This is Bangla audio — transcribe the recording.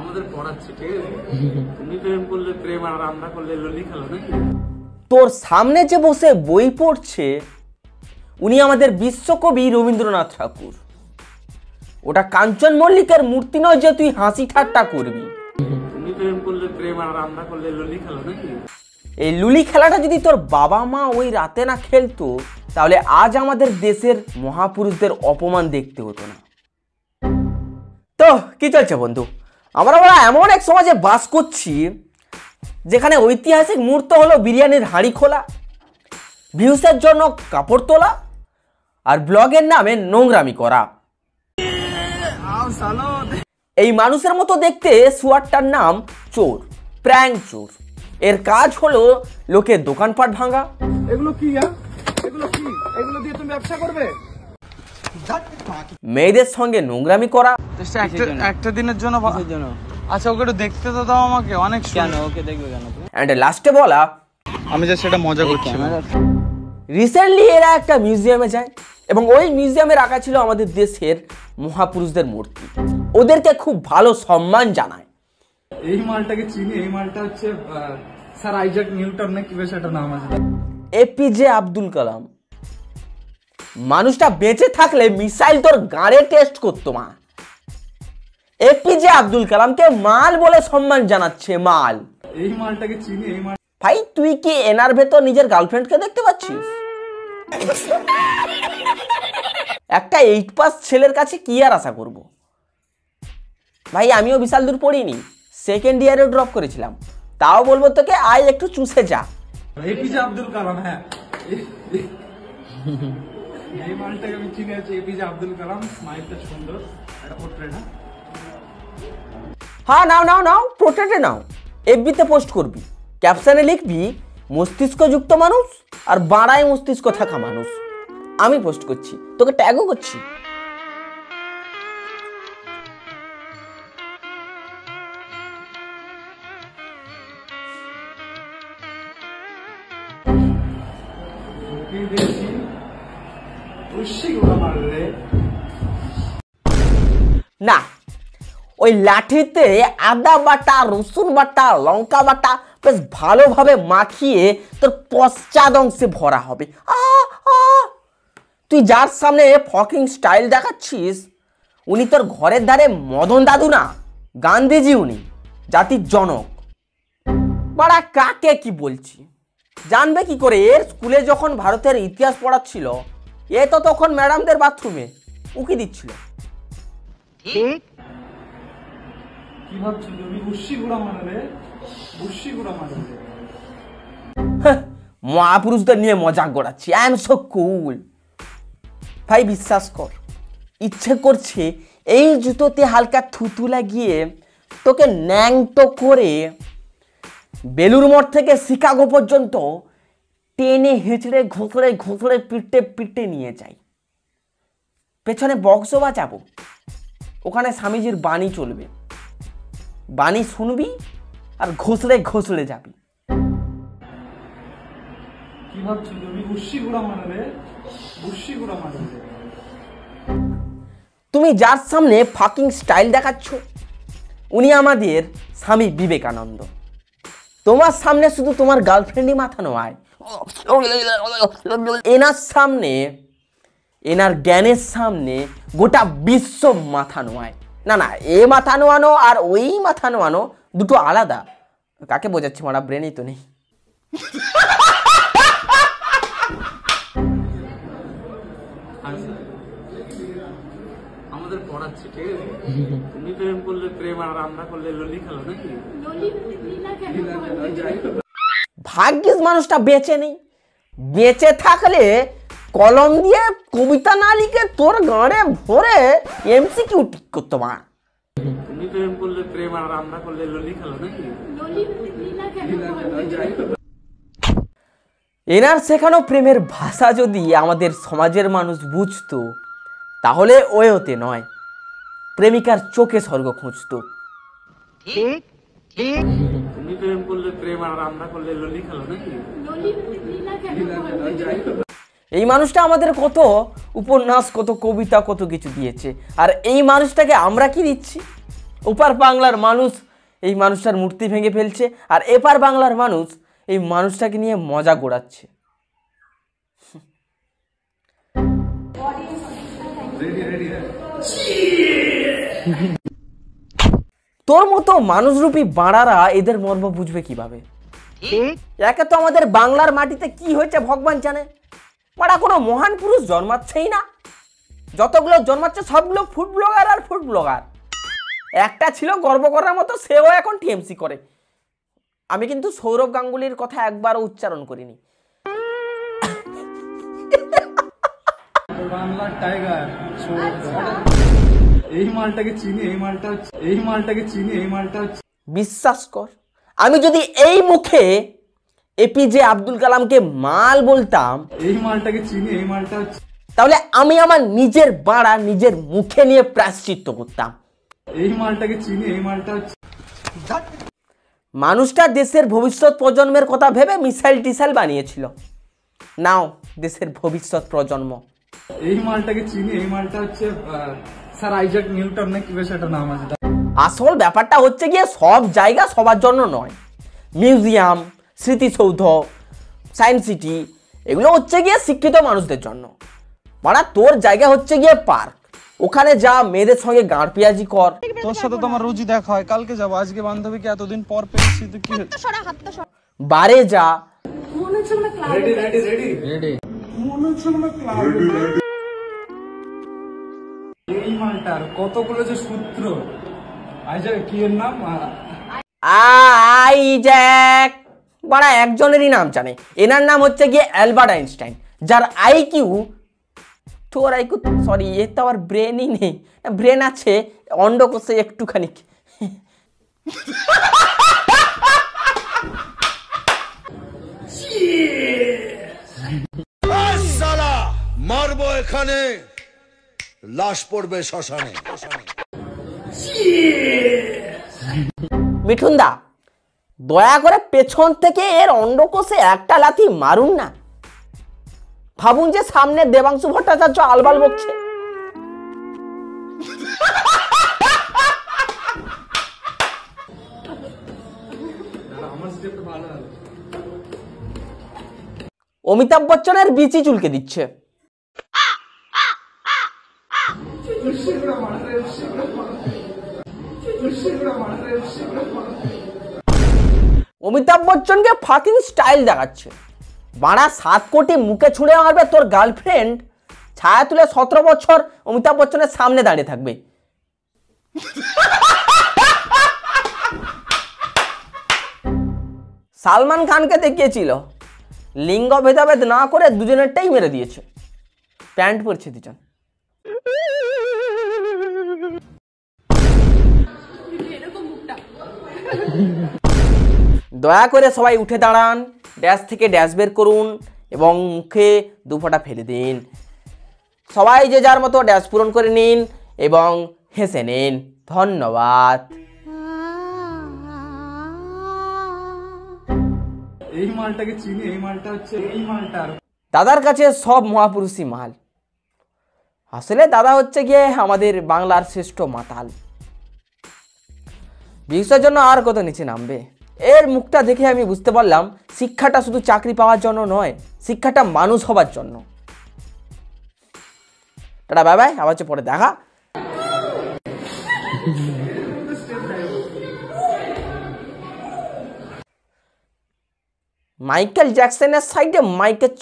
আমাদের পড়াচ্ছে ঠিক আছে, তুমি প্রেম করলে প্রেম আর আমরা করলে ললি খেলো নাকি? তোর সামনে যে বসে বই পড়ছে উনি আমাদের বিশ্বকবি রবীন্দ্রনাথ ঠাকুর। ওটা কাঞ্চন মল্লিকের মূর্তি নয় যে তুই হাসি ঠাট্টা করবি। তুমি প্রেম করলে প্রেম আর আমরা করলে ললি খেলো নাকি? এই লুলি খেলাটা যদি তোর বাবা মা ওই রাতে না খেলতো তাহলে আজ আমাদের দেশের মহাপুরুষদের অপমান দেখতে হতো না। তো কি চলছে বন্ধু, আমরা এমন এক সমাজে বাস করছি যেখানে ঐতিহাসিক মুহূর্ত হলো বিরিয়ানির হাঁড়ি খোলা, ভিউসের জন্য কাপড় তোলা আর ব্লগের নামে নোংরামি করা। এই মানুষের মতো দেখতে শুয়ারটার নাম চোর, প্র্যাঙ্ক চোর। এর কাজ হলো লোকের দোকানপাট ভাঙা। এগুলো কি? এগুলো কি? এগুলো দিয়ে তুমি ব্যবসা করবে? মেয়েদের সঙ্গে নোংরামি করা। একটা দিনের জন্য। আচ্ছা ওকে একটু দেখতে তো দাও আমাকে। অনেক কেন ওকে দেখবে কেন? এন্ড লাস্টে বলা আমি যা সেটা মজা করছি। রিসেন্টলি এরা একটা মিউজিয়ামে যায় এবং ওই মিউজিয়ামে রাখা ছিল আমাদের দেশের মহাপুরুষদের মূর্তি। ওদেরকে খুব ভালো সম্মান জানায়। এই মালটাকে চিনি, এই মালটা হচ্ছে স্যার আইজাক নিউটন না কি বেশ একটা নাম আছে। এপিজে আব্দুল কালাম। মানুষটা বেঁচে থাকলে মিসাইল তোর গাড়ে টেস্ট করতো মা। এপিজে আব্দুল কালামকে মাল বলে সম্মান জানাচ্ছে, মাল। এই মালটাকে চিনি, এই মাল। ভাই তুই কি এনার ভেতর নিজের গার্লফ্রেন্ডকে দেখতে পাচ্ছিস? একটা 8 পাস ছেলের কাছে কি আর আশা করব? ভাই আমিও বিশাল দূর পড়িনি, সেকেন্ড ইয়ারে ড্রপ করেছিলাম। তাও বলবো তোকে আয় একটু চুষে যা। এপিজে আব্দুল কালাম, হ্যাঁ এই মালটাকে আমি চিনি আছে। এপিজে আব্দুল কালাম, স্মাইলটা সুন্দর, একটা পোর্ট্রেট। হ্যাঁ নাও নাও নাও, পোর্ট্রেটে নাও, এফবিতে পোস্ট করবি। ক্যাপশনে লিখবি মস্তিষ্কযুক্ত মানুষ আর বাড়ায় মস্তিষ্ক থাকা মানুষ। আমি পোস্ট করছি, তোকে ট্যাগও করছি। না, ওই লাঠিতে আদা বাটা, রসুন বাটা, লঙ্কা বাটা বেশ ভালোভাবে মাখিয়ে তোর পশ্চাৎ অংশে ভরা হবে। তুই যার সামনে ফকিং স্টাইল দেখাচ্ছিস উনি তোর ঘরের ধারে মদন দাদু না, গান্ধীজি উনি, জাতির জনক। বাড়া কাকে কি বলছি জানবে কি করে? এর স্কুলে যখন ভারতের ইতিহাস পড়াচ্ছিল এ তো তখন ম্যাডামদের বাথরুমে উকি দিচ্ছিল। ঠিক কি ভাবছিস তুমি? উস্সি গুড়া মারবে, উস্সি গুড়া মারবে। মহাপুরুষদের নিয়ে মজা করাচ্ছি, আই এম সো কুল। ভাই বিশ্বাস কর, ইচ্ছে করছে এই জুতোতে হালকা থুতু লাগিয়ে তোকে ন্যাংটো করে বেলুর মঠ থেকে শিকাগো পর্যন্ত টেনে হেঁচড়ে ঘুষড়ে ঘুষড়ে পিটে পিটে নিয়ে যাই। পেছনে বক্সও বাজাবো, ওখানে স্বামীজির বাণী চলবে, বাণী শুনবি আর ঘুষড়ে ঘুষড়ে যাবি। কি ভাবছিস তুমি? উস্সি গুড়া মারবে, উস্সি গুড়া মারবে। তুমি যার সামনে ফাকিং স্টাইল দেখাচ্ছ উনি আমাদের স্বামী বিবেকানন্দ। তোমার সামনে শুধু তোমার গার্লফ্রেন্ডই মাথা নোয়ায়, এনার সামনে, এনার জ্ঞানের সামনে গোটা বিশ্ব মাথা নোয়ায়। না না, এ মাথা নোয়ানো আর ওই মাথা নোয়ানো দুটো আলাদা। কাকে বোঝাচ্ছি মারা, ব্রেনই তো নেই। আমাদের পড়াচ্ছে ঠিক আছে, তুমি প্রেম করলে প্রেম আর আমরা করলে ললি খেলো নাকি? ভাগ্যিস মানুষটা বেঁচে নেই, বেঁচে থাকলে কলম দিয়ে কবিতা না লিখে তোর গাঁড়ে ভরে এমসিকিউ ঠিক করতো মা। তুমি প্রেম করলে প্রেম আর আমরা করলে ললি খেলো নাকি? এনার শেখানো প্রেমের ভাষা যদি আমাদের সমাজের মানুষ বুঝতো তাহলে ওয়েতে নয়, প্রেমিকার চোখে স্বর্গ খুঁজতো। ঠিক ঠিক তুমি প্রেম করলে প্রেম আর আমরা করলে ললি খেলো নাকি? এই মানুষটা আমাদের কত উপন্যাস, কত কবিতা, কত কিছু দিয়েছে। আর এই মানুষটাকে আমরা কি দিচ্ছি? ওপার বাংলার মানুষ এই মানুষটার মূর্তি ভেঙে ফেলছে, আর এপার বাংলার মানুষ এই মানুষটাকে নিয়ে মজা গোড়াচ্ছে। তোর মতো মানুষরূপী বাড়ারা এদের মর্ম বুঝবে কিভাবে? একে তো আমাদের বাংলার মাটিতে কি হয়েছে ভগবান জানে। পাড়া কোনো মহান পুরুষ জন্মাচ্ছেই না, যতগুলো জন্মাচ্ছে সবগুলো ফুড ব্লগার আর ফুড ব্লগার। একটা ছিল গর্ব করার মতো, সেও এখন টিএমসি করে। আমি কিন্তু সৌরভ গাঙ্গুলির কথা একবারও উচ্চারণ করিনি। বাংলার টাইগার এই মালটাকে চিনি, এই মালটাকে চিনি। বিশ্বাস কর, আমি যদি এই মুখে এপিজে আব্দুল কালামকে মাল বলতাম, এই মালটাকে চিনি, তাহলে আমি আমার নিজের বাড়া নিজের মুখে নিয়ে প্রায়শ্চিত্ত করতাম। এই মালটাকে চিনি, মানুষটা দেশের ভবিষ্যৎ প্রজন্মের কথা ভেবে মিসাইল টিসাইল বানিয়েছিল। নাও দেশের ভবিষ্যৎ প্রজন্ম। এই মালটাকে চিনি, এই মালটা হচ্ছে স্যার আইজাক নিউটন না কি বেশ একটা নাম আছে। আসল ব্যাপারটা হচ্ছে গিয়ে সব জায়গা সবার জন্য নয়। মিউজিয়াম, স্মৃতিসৌধ, সায়েন্স সিটি এগুলো হচ্ছে গিয়ে শিক্ষিত মানুষদের জন্য। মানে তোর জায়গা হচ্ছে গিয়ে পার্ক, ওখানে যা মেয়েদের সঙ্গে গাঁড় পেঁয়াজি কর। তোর সাথে তো আমার রোজই দেখা হয়, কালকে যাবো, আজকে বান্ধবীকে এতদিন পর পেয়েছি, তো কি বারে যা। এই মালটার কতগুলো যে সূত্র। আইজাক কি এর নাম? আইজ্যাক বড়া একজনেরই নাম জানে, এনার নাম হচ্ছে গিয়ে অ্যালবার্ট আইনস্টাইন, যার আইকিউ, তোর আইকিউ সরি এ তো আবার ব্রেনই নেই, ব্রেন আছে অন্ডকোষে একটুখানি। মারবো এখানে, লাশ পড়বে শ্মশানে। মিঠুন দা, দয়া করে পেছন থেকে এর অন্ডকোষে একটা লাথি মারুন না। ভাবুন যে সামনে দেবাংশু ভট্টাচার্য আলবাল বকছে। অমিতাভ বচ্চনের বিচি চুলকে দিচ্ছে। অমিতাভ বচ্চনকে ফাকিং স্টাইল দেখাচ্ছে। বাড়া 7 কোটি মুখে ছুঁড়ে মারবে তোর গার্লফ্রেন্ড, ছায়া তুলে 17 বছর অমিতাভ বচ্চনের সামনে দাঁড়িয়ে থাকবে। সালমান খানকে দেখিয়েছিল, লিঙ্গ ভেদাভেদ না করে দুজনেরটাই মেরে দিয়েছে। প্যান্ট পরছে দুজন। দয়া করে সবাই উঠে দাঁড়ান, ড্যাশ থেকে ড্যাশ বের করুন এবং মুখে 2 ফোঁটা ফেলে দিন। সবাই যে যার মতো ড্যাশ পূরণ করে নিন এবং হেসে নিন। ধন্যবাদ। এই মালটাকে চিনি, এই মালটা হচ্ছে এই মালটার। দাদার কাছে সব মহাপুরুষই মাল। আসলে দাদা হচ্ছে গিয়ে আমাদের বাংলার শ্রেষ্ঠ মাতাল। বিশেষের জন্য আর কত নিচে নামবে। এর মুখটা দেখে আমি বুঝতে পারলাম শিক্ষাটা শুধু চাকরি পাওয়ার জন্য নয়, শিক্ষাটা মানুষ হবার জন্য। টাটা বাই বাই, আবার পরে দেখা। মাইকেল জ্যাকসনের সাইডে মাইকেল